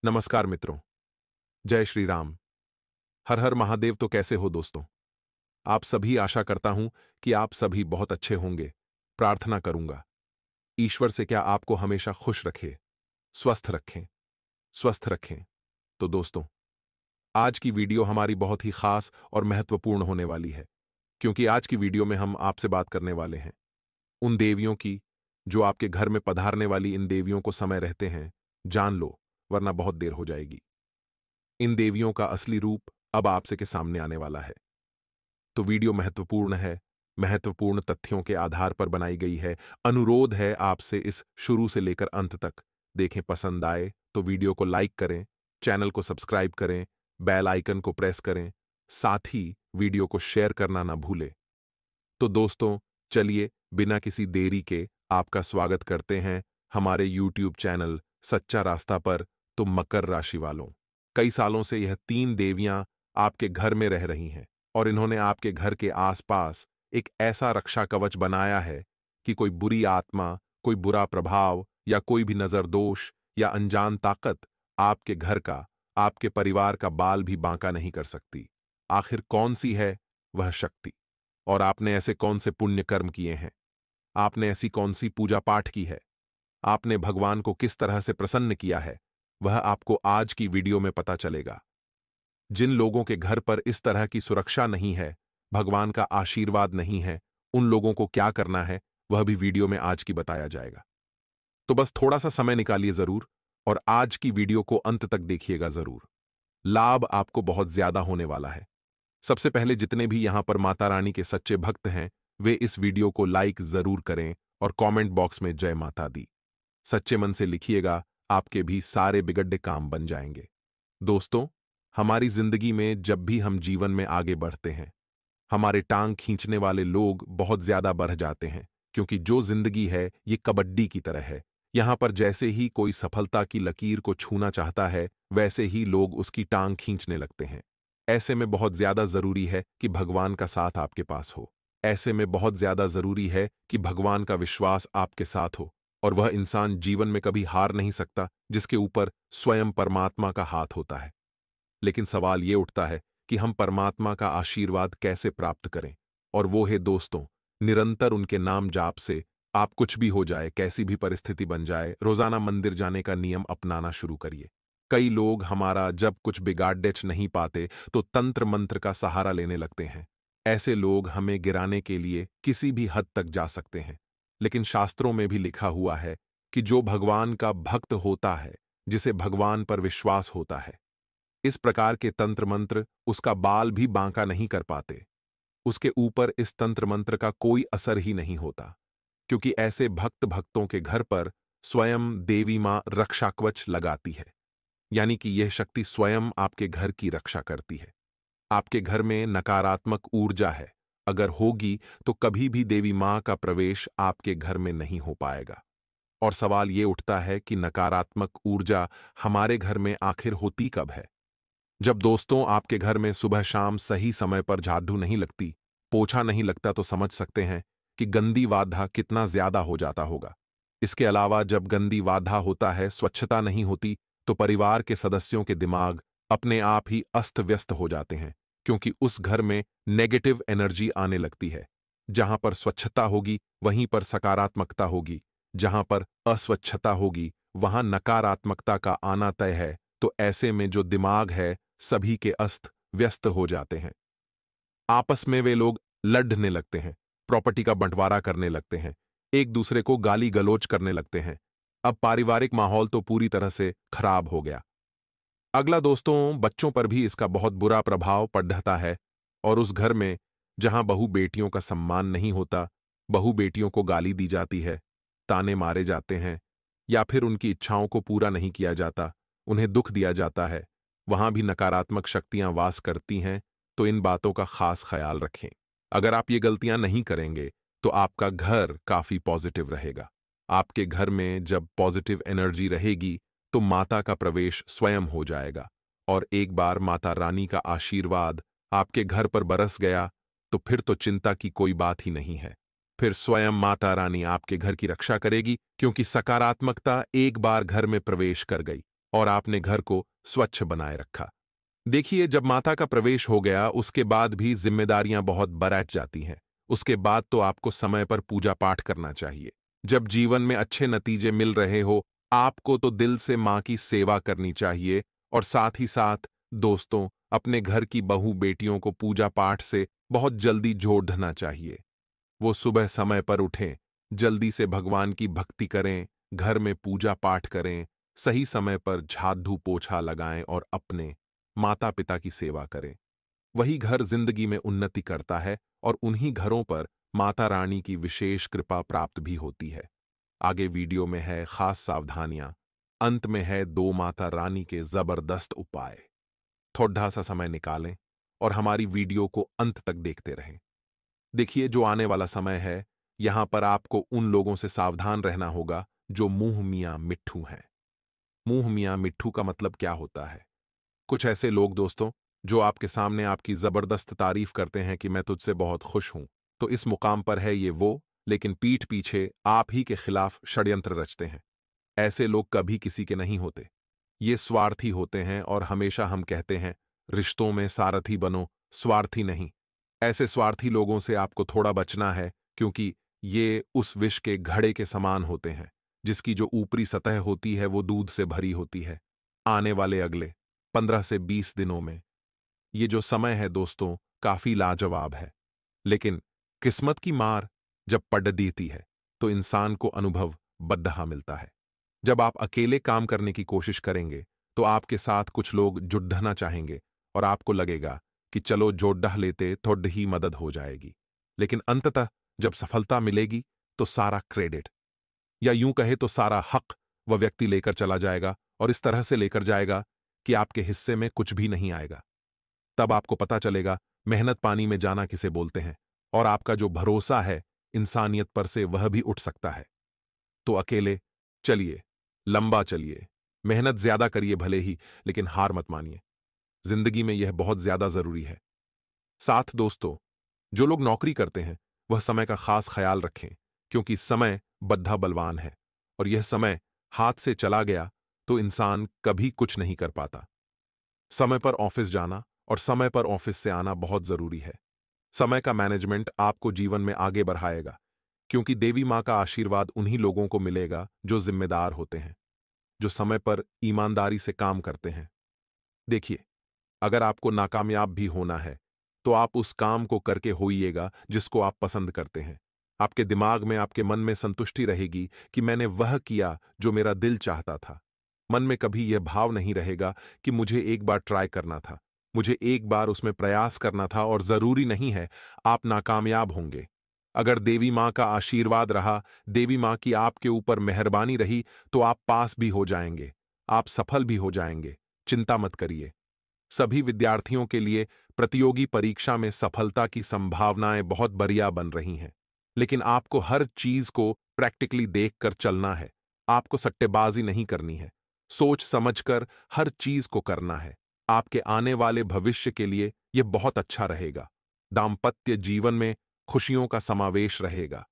नमस्कार मित्रों। जय श्री राम। हर हर महादेव। तो कैसे हो दोस्तों? आप सभी, आशा करता हूं कि आप सभी बहुत अच्छे होंगे। प्रार्थना करूंगा ईश्वर से क्या आपको हमेशा खुश रखे, स्वस्थ रखें, स्वस्थ रखें। तो दोस्तों, आज की वीडियो हमारी बहुत ही खास और महत्वपूर्ण होने वाली है, क्योंकि आज की वीडियो में हम आपसे बात करने वाले हैं उन देवियों की जो आपके घर में पधारने वाली इन देवियों को समय रहते हैं जान लो, वरना बहुत देर हो जाएगी। इन देवियों का असली रूप अब आपसे के सामने आने वाला है। तो वीडियो महत्वपूर्ण है, महत्वपूर्ण तथ्यों के आधार पर बनाई गई है। अनुरोध है आपसे इस शुरू से लेकर अंत तक देखें। पसंद आए तो वीडियो को लाइक करें, चैनल को सब्सक्राइब करें, बेल आइकन को प्रेस करें, साथ ही वीडियो को शेयर करना ना भूलें। तो दोस्तों, चलिए बिना किसी देरी के आपका स्वागत करते हैं हमारे यूट्यूब चैनल सच्चा रास्ता पर। तो मकर राशि वालों, कई सालों से यह तीन देवियां आपके घर में रह रही हैं और इन्होंने आपके घर के आसपास एक ऐसा रक्षा कवच बनाया है कि कोई बुरी आत्मा, कोई बुरा प्रभाव या कोई भी नजर दोष या अनजान ताकत आपके घर का, आपके परिवार का बाल भी बांका नहीं कर सकती। आखिर कौन सी है वह शक्ति? और आपने ऐसे कौन से पुण्य कर्म किए हैं? आपने ऐसी कौन सी पूजा पाठ की है? आपने भगवान को किस तरह से प्रसन्न किया है? वह आपको आज की वीडियो में पता चलेगा। जिन लोगों के घर पर इस तरह की सुरक्षा नहीं है, भगवान का आशीर्वाद नहीं है, उन लोगों को क्या करना है वह भी वीडियो में आज की बताया जाएगा। तो बस थोड़ा सा समय निकालिए जरूर और आज की वीडियो को अंत तक देखिएगा जरूर। लाभ आपको बहुत ज्यादा होने वाला है। सबसे पहले, जितने भी यहां पर माता रानी के सच्चे भक्त हैं वे इस वीडियो को लाइक जरूर करें और कमेंट बॉक्स में जय माता दी सच्चे मन से लिखिएगा। आपके भी सारे बिगड़े काम बन जाएंगे। दोस्तों, हमारी जिंदगी में जब भी हम जीवन में आगे बढ़ते हैं, हमारे टांग खींचने वाले लोग बहुत ज्यादा बढ़ जाते हैं, क्योंकि जो जिंदगी है ये कबड्डी की तरह है। यहां पर जैसे ही कोई सफलता की लकीर को छूना चाहता है, वैसे ही लोग उसकी टांग खींचने लगते हैं। ऐसे में बहुत ज्यादा जरूरी है कि भगवान का साथ आपके पास हो। ऐसे में बहुत ज्यादा जरूरी है कि भगवान का विश्वास आपके साथ हो। और वह इंसान जीवन में कभी हार नहीं सकता जिसके ऊपर स्वयं परमात्मा का हाथ होता है। लेकिन सवाल ये उठता है कि हम परमात्मा का आशीर्वाद कैसे प्राप्त करें? और वो है दोस्तों, निरंतर उनके नाम जाप से। आप कुछ भी हो जाए, कैसी भी परिस्थिति बन जाए, रोजाना मंदिर जाने का नियम अपनाना शुरू करिए। कई लोग हमारा जब कुछ बिगाड़ नहीं पाते तो तंत्र मंत्र का सहारा लेने लगते हैं। ऐसे लोग हमें गिराने के लिए किसी भी हद तक जा सकते हैं। लेकिन शास्त्रों में भी लिखा हुआ है कि जो भगवान का भक्त होता है, जिसे भगवान पर विश्वास होता है, इस प्रकार के तंत्र मंत्र उसका बाल भी बांका नहीं कर पाते। उसके ऊपर इस तंत्र मंत्र का कोई असर ही नहीं होता, क्योंकि ऐसे भक्तों के घर पर स्वयं देवी मां रक्षा कवच लगाती है। यानी कि यह शक्ति स्वयं आपके घर की रक्षा करती है। आपके घर में नकारात्मक ऊर्जा है, अगर होगी तो कभी भी देवी मां का प्रवेश आपके घर में नहीं हो पाएगा। और सवाल यह उठता है कि नकारात्मक ऊर्जा हमारे घर में आखिर होती कब है? जब दोस्तों आपके घर में सुबह शाम सही समय पर झाड़ू नहीं लगती, पोछा नहीं लगता, तो समझ सकते हैं कि गंदी वाधा कितना ज्यादा हो जाता होगा। इसके अलावा जब गंदी वाधा होता है, स्वच्छता नहीं होती, तो परिवार के सदस्यों के दिमाग अपने आप ही अस्त व्यस्त हो जाते हैं, क्योंकि उस घर में नेगेटिव एनर्जी आने लगती है। जहां पर स्वच्छता होगी वहीं पर सकारात्मकता होगी, जहां पर अस्वच्छता होगी वहां नकारात्मकता का आना तय है। तो ऐसे में जो दिमाग है सभी के अस्त व्यस्त हो जाते हैं। आपस में वे लोग लड़ने लगते हैं, प्रॉपर्टी का बंटवारा करने लगते हैं, एक दूसरे को गाली गलौज करने लगते हैं। अब पारिवारिक माहौल तो पूरी तरह से खराब हो गया। अगला दोस्तों, बच्चों पर भी इसका बहुत बुरा प्रभाव पड़ता है। और उस घर में जहां बहू बेटियों का सम्मान नहीं होता, बहू बेटियों को गाली दी जाती है, ताने मारे जाते हैं, या फिर उनकी इच्छाओं को पूरा नहीं किया जाता, उन्हें दुख दिया जाता है, वहां भी नकारात्मक शक्तियां वास करती हैं। तो इन बातों का खास ख्याल रखें। अगर आप ये गलतियां नहीं करेंगे तो आपका घर काफी पॉजिटिव रहेगा। आपके घर में जब पॉजिटिव एनर्जी रहेगी तो माता का प्रवेश स्वयं हो जाएगा। और एक बार माता रानी का आशीर्वाद आपके घर पर बरस गया तो फिर तो चिंता की कोई बात ही नहीं है। फिर स्वयं माता रानी आपके घर की रक्षा करेगी, क्योंकि सकारात्मकता एक बार घर में प्रवेश कर गई और आपने घर को स्वच्छ बनाए रखा। देखिए, जब माता का प्रवेश हो गया उसके बाद भी जिम्मेदारियां बहुत बढ़ जाती हैं। उसके बाद तो आपको समय पर पूजा पाठ करना चाहिए। जब जीवन में अच्छे नतीजे मिल रहे हो, आपको तो दिल से माँ की सेवा करनी चाहिए और साथ ही साथ दोस्तों, अपने घर की बहू बेटियों को पूजा पाठ से बहुत जल्दी जोड़ना चाहिए। वो सुबह समय पर उठें, जल्दी से भगवान की भक्ति करें, घर में पूजा पाठ करें, सही समय पर झाड़ू पोछा लगाएं और अपने माता पिता की सेवा करें। वही घर जिंदगी में उन्नति करता है और उन्हीं घरों पर माता रानी की विशेष कृपा प्राप्त भी होती है। आगे वीडियो में है खास सावधानियां, अंत में है दो माता रानी के जबरदस्त उपाय। थोड़ा सा समय निकालें और हमारी वीडियो को अंत तक देखते रहें। देखिए, जो आने वाला समय है, यहां पर आपको उन लोगों से सावधान रहना होगा जो मुंह मियां मिट्ठू हैं। मुंह मियां मिट्ठू का मतलब क्या होता है? कुछ ऐसे लोग दोस्तों जो आपके सामने आपकी जबरदस्त तारीफ करते हैं कि मैं तुझसे बहुत खुश हूं, तो इस मुकाम पर है ये वो, लेकिन पीठ पीछे आप ही के खिलाफ षड्यंत्र रचते हैं। ऐसे लोग कभी किसी के नहीं होते। ये स्वार्थी होते हैं और हमेशा हम कहते हैं रिश्तों में सारथी बनो, स्वार्थी नहीं। ऐसे स्वार्थी लोगों से आपको थोड़ा बचना है, क्योंकि ये उस विष के घड़े के समान होते हैं जिसकी जो ऊपरी सतह होती है वो दूध से भरी होती है। आने वाले अगले 15 से 20 दिनों में ये जो समय है दोस्तों, काफी लाजवाब है। लेकिन किस्मत की मार जब पड़ देती है तो इंसान को अनुभव बद्दहा मिलता है। जब आप अकेले काम करने की कोशिश करेंगे तो आपके साथ कुछ लोग जुड़ना चाहेंगे और आपको लगेगा कि चलो जोड़ लेते थोड़ी ही मदद हो जाएगी। लेकिन अंततः जब सफलता मिलेगी तो सारा क्रेडिट, या यूं कहे तो सारा हक, वह व्यक्ति लेकर चला जाएगा और इस तरह से लेकर जाएगा कि आपके हिस्से में कुछ भी नहीं आएगा। तब आपको पता चलेगा मेहनत पानी में जाना किसे बोलते हैं और आपका जो भरोसा है इंसानियत पर से वह भी उठ सकता है। तो अकेले चलिए, लंबा चलिए, मेहनत ज्यादा करिए भले ही, लेकिन हार मत मानिए। जिंदगी में यह बहुत ज्यादा जरूरी है। साथ दोस्तों, जो लोग नौकरी करते हैं वह समय का खास ख्याल रखें, क्योंकि समय बद्धा बलवान है और यह समय हाथ से चला गया तो इंसान कभी कुछ नहीं कर पाता। समय पर ऑफिस जाना और समय पर ऑफिस से आना बहुत जरूरी है। समय का मैनेजमेंट आपको जीवन में आगे बढ़ाएगा, क्योंकि देवी मां का आशीर्वाद उन्हीं लोगों को मिलेगा जो जिम्मेदार होते हैं, जो समय पर ईमानदारी से काम करते हैं। देखिए, अगर आपको नाकामयाब भी होना है तो आप उस काम को करके होइएगा जिसको आप पसंद करते हैं। आपके दिमाग में, आपके मन में संतुष्टि रहेगी कि मैंने वह किया जो मेरा दिल चाहता था। मन में कभी यह भाव नहीं रहेगा कि मुझे एक बार ट्राई करना था, मुझे एक बार उसमें प्रयास करना था और जरूरी नहीं है आप नाकामयाब होंगे। अगर देवी मां का आशीर्वाद रहा, देवी मां की आपके ऊपर मेहरबानी रही, तो आप पास भी हो जाएंगे, आप सफल भी हो जाएंगे। चिंता मत करिए। सभी विद्यार्थियों के लिए प्रतियोगी परीक्षा में सफलता की संभावनाएं बहुत बढ़िया बन रही हैं, लेकिन आपको हर चीज को प्रैक्टिकली देखकर चलना है। आपको सट्टेबाजी नहीं करनी है, सोच समझकर हर चीज को करना है। आपके आने वाले भविष्य के लिए यह बहुत अच्छा रहेगा। दाम्पत्य जीवन में खुशियों का समावेश रहेगा।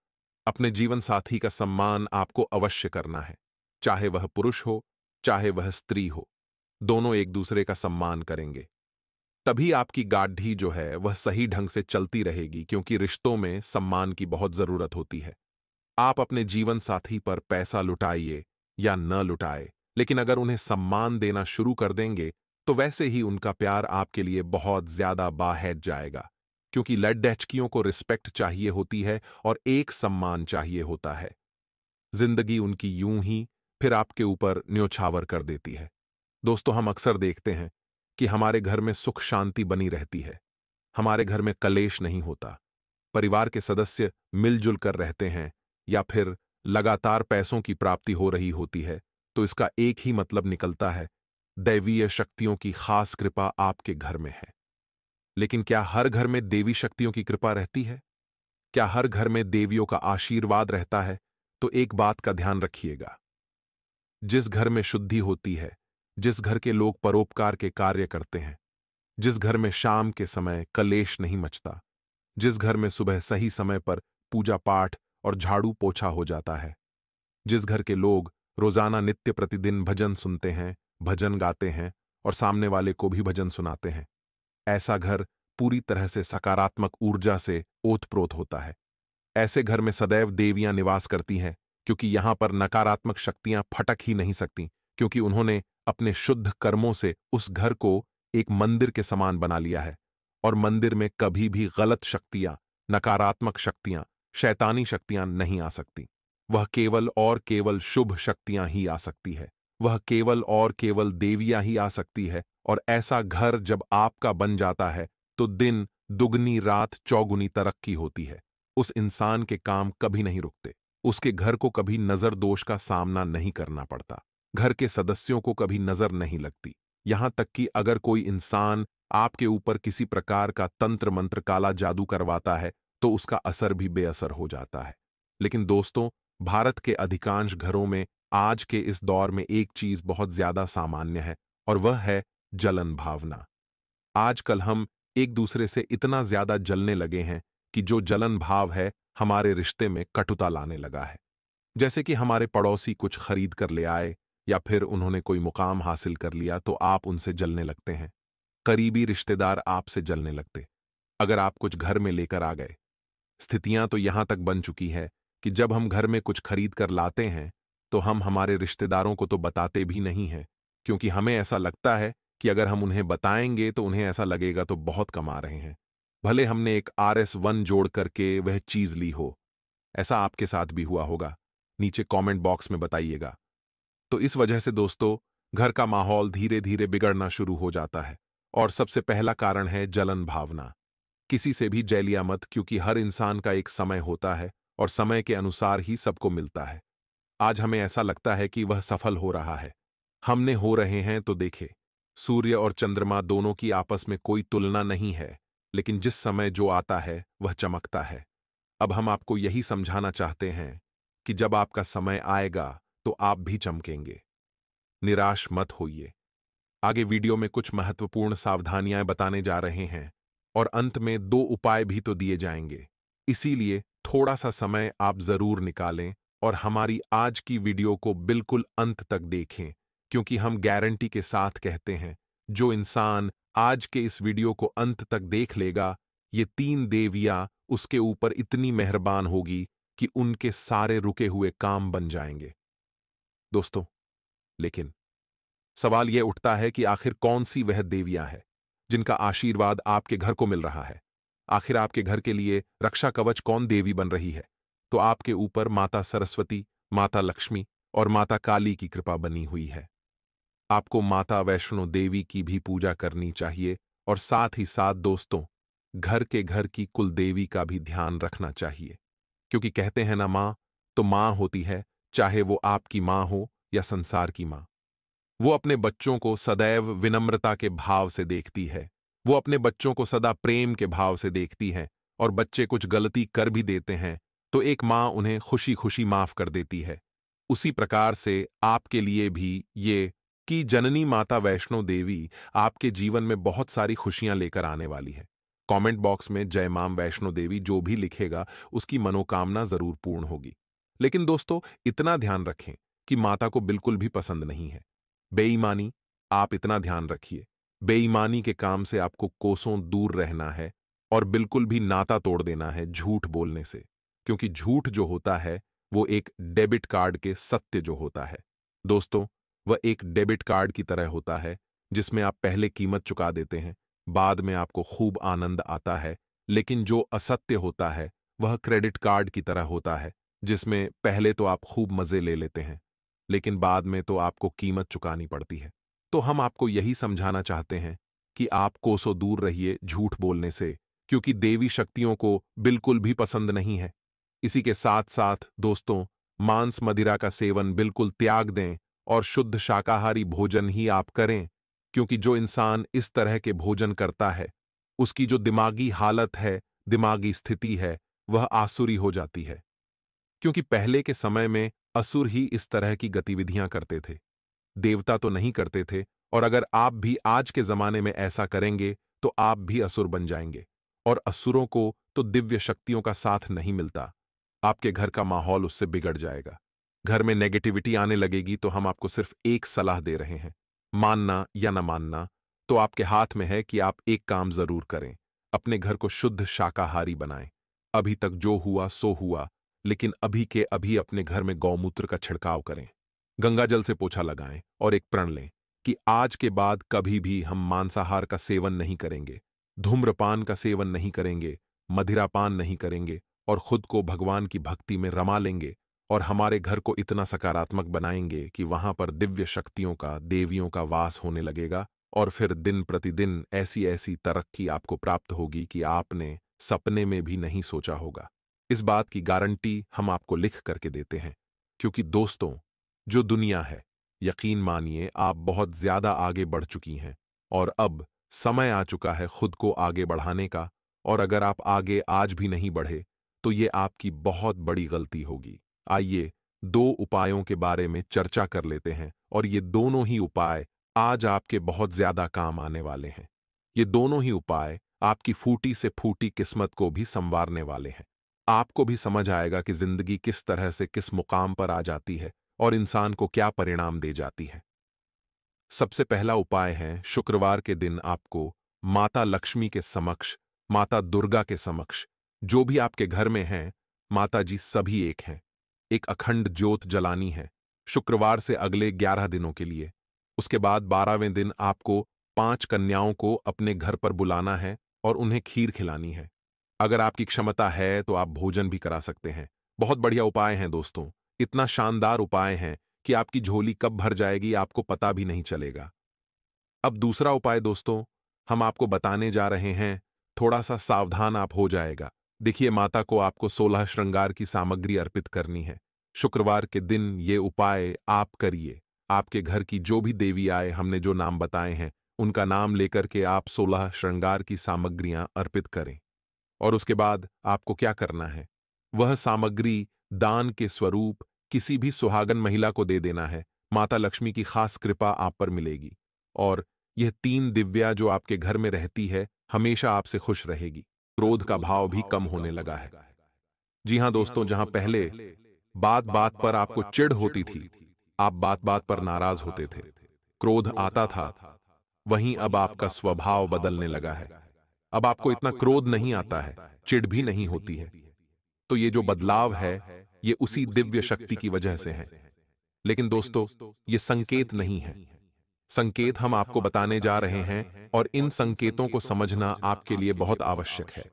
अपने जीवन साथी का सम्मान आपको अवश्य करना है, चाहे वह पुरुष हो चाहे वह स्त्री हो। दोनों एक दूसरे का सम्मान करेंगे, तभी आपकी गाड़ी जो है वह सही ढंग से चलती रहेगी, क्योंकि रिश्तों में सम्मान की बहुत जरूरत होती है। आप अपने जीवन साथी पर पैसा लुटाइए या न लुटाए, लेकिन अगर उन्हें सम्मान देना शुरू कर देंगे तो वैसे ही उनका प्यार आपके लिए बहुत ज्यादा बाहर जाएगा, क्योंकि लड़डैचकियों को रिस्पेक्ट चाहिए होती है और एक सम्मान चाहिए होता है। जिंदगी उनकी यूं ही फिर आपके ऊपर न्योछावर कर देती है। दोस्तों, हम अक्सर देखते हैं कि हमारे घर में सुख शांति बनी रहती है, हमारे घर में कलेश नहीं होता, परिवार के सदस्य मिलजुल कर रहते हैं, या फिर लगातार पैसों की प्राप्ति हो रही होती है, तो इसका एक ही मतलब निकलता है, दैवीय शक्तियों की खास कृपा आपके घर में है। लेकिन क्या हर घर में देवी शक्तियों की कृपा रहती है? क्या हर घर में देवियों का आशीर्वाद रहता है? तो एक बात का ध्यान रखिएगा, जिस घर में शुद्धि होती है, जिस घर के लोग परोपकार के कार्य करते हैं, जिस घर में शाम के समय कलेश नहीं मचता, जिस घर में सुबह सही समय पर पूजा पाठ और झाड़ू पोछा हो जाता है, जिस घर के लोग रोजाना नित्य प्रतिदिन भजन सुनते हैं भजन गाते हैं और सामने वाले को भी भजन सुनाते हैं। ऐसा घर पूरी तरह से सकारात्मक ऊर्जा से ओतप्रोत होता है। ऐसे घर में सदैव देवियां निवास करती हैं, क्योंकि यहां पर नकारात्मक शक्तियां फटक ही नहीं सकती, क्योंकि उन्होंने अपने शुद्ध कर्मों से उस घर को एक मंदिर के समान बना लिया है। और मंदिर में कभी भी गलत शक्तियां, नकारात्मक शक्तियां, शैतानी शक्तियां नहीं आ सकती। वह केवल और केवल शुभ शक्तियां ही आ सकती है। वह केवल और केवल देवियां ही आ सकती है। और ऐसा घर जब आपका बन जाता है तो दिन दुगनी रात चौगुनी तरक्की होती है। उस इंसान के काम कभी नहीं रुकते। उसके घर को कभी नजर दोष का सामना नहीं करना पड़ता। घर के सदस्यों को कभी नजर नहीं लगती। यहां तक कि अगर कोई इंसान आपके ऊपर किसी प्रकार का तंत्र मंत्र काला जादू करवाता है तो उसका असर भी बेअसर हो जाता है। लेकिन दोस्तों, भारत के अधिकांश घरों में आज के इस दौर में एक चीज बहुत ज्यादा सामान्य है, और वह है जलन भावना। आजकल हम एक दूसरे से इतना ज्यादा जलने लगे हैं कि जो जलन भाव है हमारे रिश्ते में कटुता लाने लगा है। जैसे कि हमारे पड़ोसी कुछ खरीद कर ले आए या फिर उन्होंने कोई मुकाम हासिल कर लिया तो आप उनसे जलने लगते हैं। करीबी रिश्तेदार आपसे जलने लगते अगर आप कुछ घर में लेकर आ गए। स्थितियां तो यहां तक बन चुकी है कि जब हम घर में कुछ खरीद कर लाते हैं तो हम हमारे रिश्तेदारों को तो बताते भी नहीं हैं, क्योंकि हमें ऐसा लगता है कि अगर हम उन्हें बताएंगे तो उन्हें ऐसा लगेगा तो बहुत कमा रहे हैं, भले हमने एक RS1 जोड़ करके वह चीज ली हो। ऐसा आपके साथ भी हुआ होगा, नीचे कमेंट बॉक्स में बताइएगा। तो इस वजह से दोस्तों, घर का माहौल धीरे धीरे बिगड़ना शुरू हो जाता है। और सबसे पहला कारण है जलन भावना। किसी से भी जैलिया मत, क्योंकि हर इंसान का एक समय होता है और समय के अनुसार ही सबको मिलता है। आज हमें ऐसा लगता है कि वह सफल हो रहा है, हमने हो रहे हैं तो देखे। सूर्य और चंद्रमा दोनों की आपस में कोई तुलना नहीं है, लेकिन जिस समय जो आता है वह चमकता है। अब हम आपको यही समझाना चाहते हैं कि जब आपका समय आएगा तो आप भी चमकेंगे। निराश मत होइए। आगे वीडियो में कुछ महत्वपूर्ण सावधानियां बताने जा रहे हैं और अंत में 2 उपाय भी तो दिए जाएंगे। इसीलिए थोड़ा सा समय आप जरूर निकालें और हमारी आज की वीडियो को बिल्कुल अंत तक देखें, क्योंकि हम गारंटी के साथ कहते हैं, जो इंसान आज के इस वीडियो को अंत तक देख लेगा, ये 3 देवियां उसके ऊपर इतनी मेहरबान होगी कि उनके सारे रुके हुए काम बन जाएंगे। दोस्तों, लेकिन सवाल यह उठता है कि आखिर कौन सी वह देवियां हैं जिनका आशीर्वाद आपके घर को मिल रहा है। आखिर आपके घर के लिए रक्षा कवच कौन देवी बन रही है? तो आपके ऊपर माता सरस्वती, माता लक्ष्मी और माता काली की कृपा बनी हुई है। आपको माता वैष्णो देवी की भी पूजा करनी चाहिए और साथ ही साथ दोस्तों, घर की कुल देवी का भी ध्यान रखना चाहिए, क्योंकि कहते हैं ना, मां तो मां होती है, चाहे वो आपकी मां हो या संसार की मां। वो अपने बच्चों को सदैव विनम्रता के भाव से देखती है। वो अपने बच्चों को सदा प्रेम के भाव से देखती है, और बच्चे कुछ गलती कर भी देते हैं तो एक मां उन्हें खुशी खुशी माफ कर देती है। उसी प्रकार से आपके लिए भी ये कि जननी माता वैष्णो देवी आपके जीवन में बहुत सारी खुशियां लेकर आने वाली है। कमेंट बॉक्स में जय मां वैष्णो देवी जो भी लिखेगा उसकी मनोकामना जरूर पूर्ण होगी। लेकिन दोस्तों, इतना ध्यान रखें कि माता को बिल्कुल भी पसंद नहीं है बेईमानी। आप इतना ध्यान रखिए, बेईमानी के काम से आपको कोसों दूर रहना है और बिल्कुल भी नाता तोड़ देना है झूठ बोलने से, क्योंकि झूठ जो होता है वो एक डेबिट कार्ड के सत्य जो होता है दोस्तों, वह एक डेबिट कार्ड की तरह होता है जिसमें आप पहले कीमत चुका देते हैं, बाद में आपको खूब आनंद आता है। लेकिन जो असत्य होता है वह क्रेडिट कार्ड की तरह होता है, जिसमें पहले तो आप खूब मजे ले लेते हैं लेकिन बाद में तो आपको कीमत चुकानी पड़ती है। तो हम आपको यही समझाना चाहते हैं कि आप कोसों दूर रहिए झूठ बोलने से, क्योंकि देवी शक्तियों को बिल्कुल भी पसंद नहीं है। इसी के साथ साथ दोस्तों, मांस मदिरा का सेवन बिल्कुल त्याग दें और शुद्ध शाकाहारी भोजन ही आप करें, क्योंकि जो इंसान इस तरह के भोजन करता है उसकी जो दिमागी हालत है, दिमागी स्थिति है, वह आसुरी हो जाती है। क्योंकि पहले के समय में असुर ही इस तरह की गतिविधियां करते थे, देवता तो नहीं करते थे। और अगर आप भी आज के जमाने में ऐसा करेंगे तो आप भी असुर बन जाएंगे, और असुरों को तो दिव्य शक्तियों का साथ नहीं मिलता। आपके घर का माहौल उससे बिगड़ जाएगा, घर में नेगेटिविटी आने लगेगी। तो हम आपको सिर्फ एक सलाह दे रहे हैं मानना या न मानना तो आपके हाथ में है कि आप एक काम जरूर करें, अपने घर को शुद्ध शाकाहारी बनाएं। अभी तक जो हुआ सो हुआ, लेकिन अभी के अभी अपने घर में गौमूत्र का छिड़काव करें, गंगा जल से पोछा लगाएं और एक प्रण लें कि आज के बाद कभी भी हम मांसाहार का सेवन नहीं करेंगे, धूम्रपान का सेवन नहीं करेंगे, मदिरापान नहीं करेंगे और खुद को भगवान की भक्ति में रमा लेंगे और हमारे घर को इतना सकारात्मक बनाएंगे कि वहां पर दिव्य शक्तियों का, देवियों का वास होने लगेगा और फिर दिन प्रतिदिन ऐसी ऐसी तरक्की आपको प्राप्त होगी कि आपने सपने में भी नहीं सोचा होगा। इस बात की गारंटी हम आपको लिख करके देते हैं, क्योंकि दोस्तों, जो दुनिया है, यकीन मानिए आप बहुत ज्यादा आगे बढ़ चुकी हैं और अब समय आ चुका है खुद को आगे बढ़ाने का। और अगर आप आगे आज भी नहीं बढ़े तो ये आपकी बहुत बड़ी गलती होगी। आइए दो उपायों के बारे में चर्चा कर लेते हैं और ये दोनों ही उपाय आज आपके बहुत ज्यादा काम आने वाले हैं। ये दोनों ही उपाय आपकी फूटी से फूटी किस्मत को भी संवारने वाले हैं। आपको भी समझ आएगा कि जिंदगी किस तरह से किस मुकाम पर आ जाती है और इंसान को क्या परिणाम दे जाती है। सबसे पहला उपाय है, शुक्रवार के दिन आपको माता लक्ष्मी के समक्ष, माता दुर्गा के समक्ष, जो भी आपके घर में हैं, माता जी सभी एक हैं, एक अखंड ज्योत जलानी है शुक्रवार से अगले 11 दिनों के लिए। उसके बाद 12वें दिन आपको 5 कन्याओं को अपने घर पर बुलाना है और उन्हें खीर खिलानी है। अगर आपकी क्षमता है तो आप भोजन भी करा सकते हैं। बहुत बढ़िया उपाय हैं दोस्तों, इतना शानदार उपाय हैं कि आपकी झोली कब भर जाएगी आपको पता भी नहीं चलेगा। अब दूसरा उपाय दोस्तों, हम आपको बताने जा रहे हैं, थोड़ा सा सावधान आप हो जाएगा। देखिए, माता को आपको 16 श्रृंगार की सामग्री अर्पित करनी है। शुक्रवार के दिन ये उपाय आप करिए। आपके घर की जो भी देवी आए, हमने जो नाम बताए हैं, उनका नाम लेकर के आप 16 श्रृंगार की सामग्रियां अर्पित करें। और उसके बाद आपको क्या करना है, वह सामग्री दान के स्वरूप किसी भी सुहागन महिला को दे देना है। माता लक्ष्मी की खास कृपा आप पर मिलेगी और यह 3 दिव्या जो आपके घर में रहती है हमेशा आपसे खुश रहेगी। क्रोध का भाव भी कम होने लगा है। जी हां दोस्तों, जहां पहले बात बात पर आपको चिढ़ होती थी, आप बात बात पर नाराज होते थे, क्रोध आता था, वहीं अब आपका स्वभाव बदलने लगा है। अब आपको इतना क्रोध नहीं आता है, चिढ़ भी नहीं होती है। तो ये जो बदलाव है, ये उसी दिव्य शक्ति की वजह से है। लेकिन दोस्तों, ये संकेत नहीं है। संकेत हम आपको बताने जा रहे हैं और इन संकेतों को समझना आपके लिए बहुत आवश्यक है।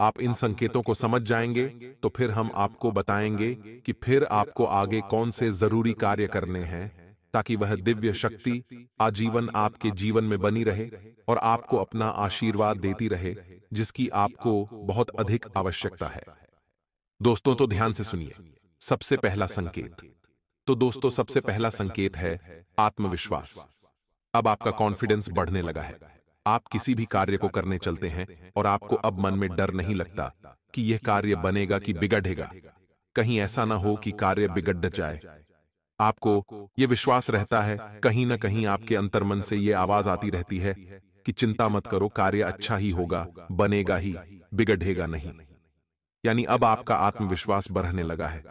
आप इन संकेतों को समझ जाएंगे तो फिर हम आपको बताएंगे कि फिर आपको आगे कौन से जरूरी कार्य करने हैं ताकि वह दिव्य शक्ति आजीवन आपके जीवन में बनी रहे और आपको अपना आशीर्वाद देती रहे, जिसकी आपको बहुत अधिक आवश्यकता है। दोस्तों, तो ध्यान से सुनिए। सबसे पहला संकेत, तो दोस्तों सबसे पहला संकेत है आत्मविश्वास। अब आपका कॉन्फिडेंस बढ़ने लगा है। आप किसी भी कार्य को करने चलते हैं और आपको अब मन में डर नहीं लगता कि यह कार्य बनेगा कि बिगड़ेगा। कहीं ऐसा ना हो कि कार्य बिगड़ जाए। आपको यह विश्वास रहता है, कहीं ना कहीं आपके अंतर्मन से यह आवाज आती रहती है कि चिंता मत करो, कार्य अच्छा ही होगा, बनेगा ही, बिगड़ेगा नहीं। यानी अब आपका आत्मविश्वास बढ़ने लगा है,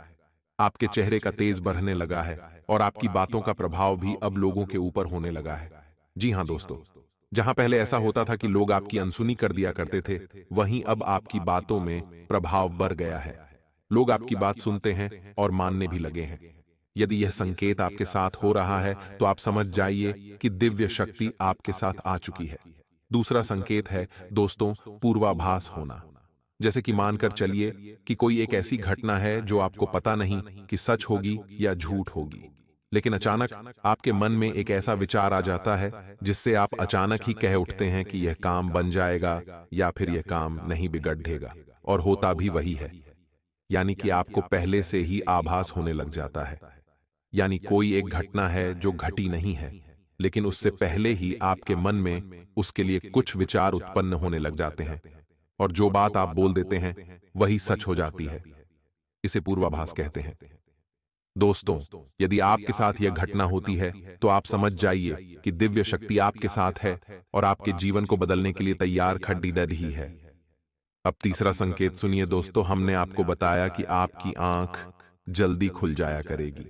आपके चेहरे का तेज बढ़ने लगा है और आपकी बातों का प्रभाव भी अब लोगों के ऊपर होने लगा है। जी हां दोस्तों, जहां पहले ऐसा होता था कि लोग आपकी अनसुनी कर दिया करते थे, वहीं अब आपकी बातों में प्रभाव बढ़ गया है। लोग आपकी बात सुनते हैं और मानने भी लगे हैं। यदि यह संकेत आपके साथ हो रहा है तो आप समझ जाइए कि दिव्य शक्ति आपके साथ आ चुकी है। दूसरा संकेत है दोस्तों, पूर्वाभास होना। जैसे कि मानकर चलिए कि कोई एक ऐसी घटना है जो आपको पता नहीं कि सच होगी या झूठ होगी, लेकिन अचानक आपके मन में एक ऐसा विचार आ जाता है जिससे आप अचानक ही कह उठते हैं कि यह काम बन जाएगा या फिर यह काम नहीं बिगड़ेगा, और होता भी वही है। यानी कि आपको पहले से ही आभास होने लग जाता है। यानी कोई एक घटना है जो घटी नहीं है, लेकिन उससे पहले ही आपके मन में उसके लिए कुछ विचार उत्पन्न होने लग जाते हैं और जो बात आप बोल देते हैं वही सच हो जाती है। इसे पूर्वाभास कहते हैं। दोस्तों, यदि आपके साथ यह घटना होती है तो आप समझ जाइए कि दिव्य शक्ति आपके साथ है और आपके जीवन को बदलने के लिए तैयार खड़ी रही है। अब तीसरा संकेत सुनिए दोस्तों, हमने आपको बताया कि आपकी आंख जल्दी खुल जाया करेगी।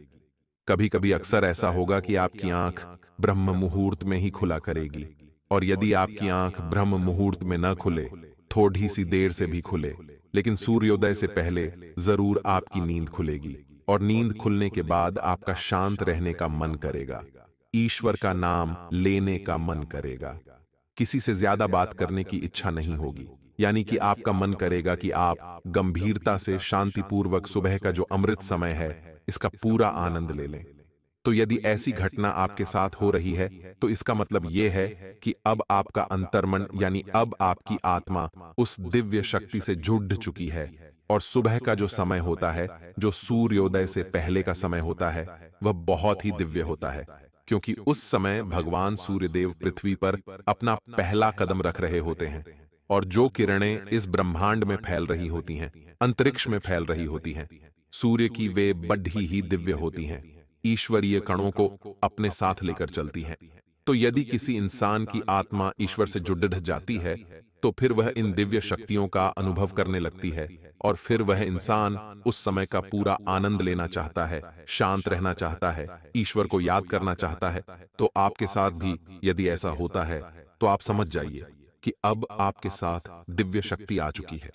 कभी कभी अक्सर ऐसा होगा कि आपकी आंख ब्रह्म मुहूर्त में ही खुला करेगी, और यदि आपकी आंख ब्रह्म मुहूर्त में न खुले, थोड़ी सी देर से भी खुले, लेकिन सूर्योदय से पहले जरूर आपकी नींद खुलेगी, और नींद खुलने के बाद आपका शांत रहने का मन करेगा, ईश्वर का नाम लेने का मन करेगा, किसी से ज्यादा बात करने की इच्छा नहीं होगी। यानी कि आपका मन करेगा कि आप गंभीरता से शांतिपूर्वक सुबह का जो अमृत समय है इसका पूरा आनंद ले लें। तो यदि ऐसी घटना आपके साथ हो रही है तो इसका मतलब यह है कि अब आपका अंतर्मन यानी अब आपकी आत्मा उस दिव्य शक्ति से जुड़ चुकी है, और सुबह का जो समय होता है, जो सूर्योदय से पहले का समय होता है, वह बहुत ही दिव्य होता है, क्योंकि उस समय भगवान सूर्यदेव पृथ्वी पर अपना पहला कदम रख रहे होते हैं, और जो किरणें इस ब्रह्मांड में फैल रही होती हैं, अंतरिक्ष में फैल रही होती हैं, सूर्य की वे बड़ी ही दिव्य होती हैं, ईश्वरीय कणों को अपने साथ लेकर चलती हैं। तो यदि किसी इंसान की आत्मा ईश्वर से जुड़ जाती है तो फिर वह इन दिव्य शक्तियों का अनुभव करने लगती है, और फिर वह इंसान उस समय का पूरा आनंद लेना चाहता है, शांत रहना चाहता है, ईश्वर को याद करना चाहता है। तो आपके साथ भी यदि ऐसा होता है तो आप समझ जाइए कि अब आपके साथ दिव्य शक्ति आ चुकी है।